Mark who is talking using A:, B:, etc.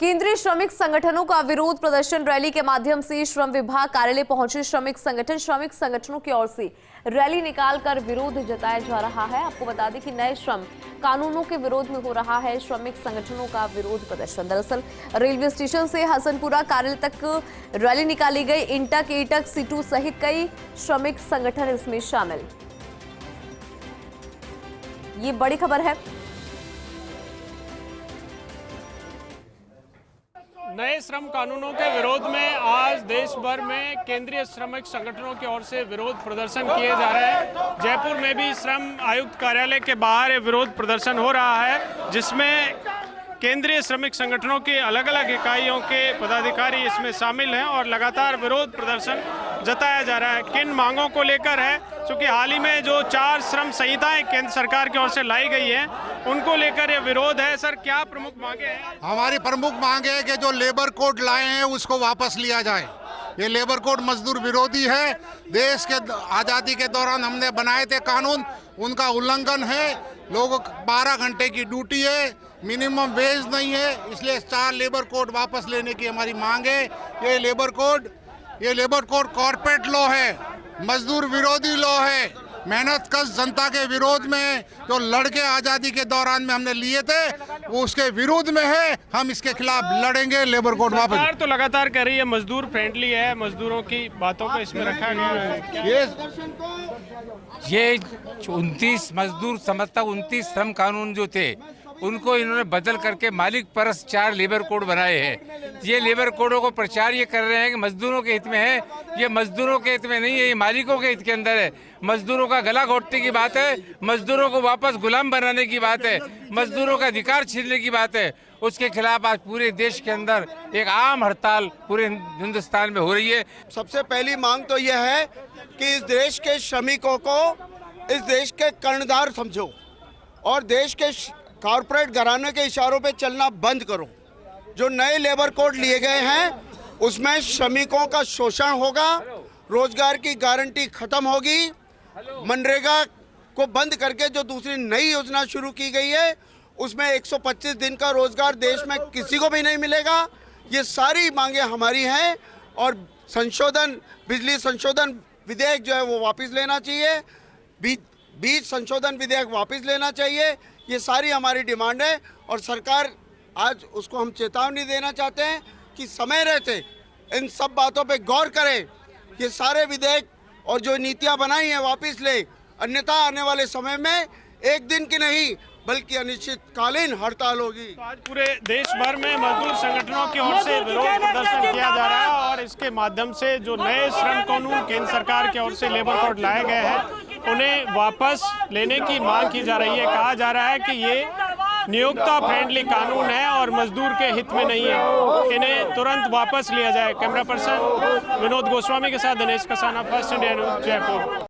A: केंद्रीय श्रमिक संगठनों का विरोध प्रदर्शन रैली के माध्यम से श्रम विभाग कार्यालय पहुंचे श्रमिक संगठनों की ओर से रैली निकालकर विरोध जताया जा रहा है। आपको बता दें कि नए श्रम कानूनों के विरोध में हो रहा है श्रमिक संगठनों का विरोध प्रदर्शन। दरअसल रेलवे स्टेशन से हसनपुरा कार्यालय तक रैली निकाली गई। इंटक, एटक, सीटू सहित कई श्रमिक संगठन इसमें शामिल। ये बड़ी खबर है।
B: नए श्रम कानूनों के विरोध में आज देश भर में केंद्रीय श्रमिक संगठनों की ओर से विरोध प्रदर्शन किए जा रहे हैं। जयपुर में भी श्रम आयुक्त कार्यालय के बाहर विरोध प्रदर्शन हो रहा है, जिसमें केंद्रीय श्रमिक संगठनों की अलग अलग इकाइयों के पदाधिकारी इसमें शामिल हैं और लगातार विरोध प्रदर्शन जताया जा रहा है। किन मांगों को लेकर है, क्योंकि हाल ही में जो 4 श्रम संहिताएं केंद्र सरकार की ओर से लाई गई हैं, उनको लेकर ये विरोध है। सर, क्या प्रमुख मांगे हैं?
C: हमारी प्रमुख मांग है कि जो लेबर कोड लाए हैं उसको वापस लिया जाए। ये लेबर कोड मजदूर विरोधी है। देश के आज़ादी के दौरान हमने बनाए थे कानून, उनका उल्लंघन है। लोगों 12 घंटे की ड्यूटी है, मिनिमम वेज नहीं है, इसलिए 4 लेबर कोड वापस लेने की हमारी मांग है। ये लेबर कोड कॉर्पोरेट लॉ है, मजदूर विरोधी लॉ है, मेहनत कश जनता के विरोध में। जो लड़के आज़ादी के दौरान में हमने लिए थे वो उसके विरोध में है। हम इसके खिलाफ लड़ेंगे। लेबर कोड वापस।
B: सरकार तो लगातार कह रही है मजदूर फ्रेंडली है, मजदूरों की बातों को इसमें रखा गया है।
D: ये 29 मजदूर समझता 29 श्रम कानून जो थे उनको इन्होंने बदल करके मालिक परस 4 लेबर कोड बनाए हैं। ये लेबर कोडों को प्रचार ये कर रहे हैं कि मजदूरों के हित में है। ये मजदूरों के हित में नहीं है, ये मालिकों के हित के अंदर है। मजदूरों का गला घोटने की बात है, मजदूरों को वापस गुलाम बनाने की बात है, मजदूरों का अधिकार छीनने की बात है। उसके खिलाफ आज पूरे देश के अंदर एक आम हड़ताल पूरे हिंदुस्तान में हो रही है।
E: सबसे पहली मांग तो यह है कि इस देश के श्रमिकों को इस देश के कर्णधार समझो और देश के कॉर्पोरेट घराने के इशारों पे चलना बंद करो। जो नए लेबर कोड लिए गए हैं उसमें श्रमिकों का शोषण होगा, रोजगार की गारंटी खत्म होगी, मनरेगा को बंद करके जो दूसरी नई योजना शुरू की गई है उसमें 125 दिन का रोजगार देश में किसी को भी नहीं मिलेगा। ये सारी मांगे हमारी हैं और बिजली संशोधन विधेयक जो है वो वापस लेना चाहिए, बीज संशोधन विधेयक वापस लेना चाहिए। ये सारी हमारी डिमांड है और सरकार आज उसको हम चेतावनी देना चाहते हैं कि समय रहते इन सब बातों पे गौर करें। ये सारे विधेयक और जो नीतियां बनाई हैं वापस ले, अन्यथा आने वाले समय में एक दिन की नहीं बल्कि अनिश्चितकालीन हड़ताल होगी।
B: तो आज पूरे देश भर में मजदूर संगठनों की ओर से विरोध प्रदर्शन किया जा रहा है और इसके माध्यम से जो नए श्रम कानून केंद्र सरकार की ओर से लेबर कोड लाए गए हैं उन्हें वापस लेने की मांग की जा रही है। कहा जा रहा है कि ये नियोक्ता फ्रेंडली कानून है और मजदूर के हित में नहीं है, इन्हें तुरंत वापस लिया जाए। कैमरा पर्सन विनोद गोस्वामी के साथ Dinesh Kasana, first India news, Jaipur.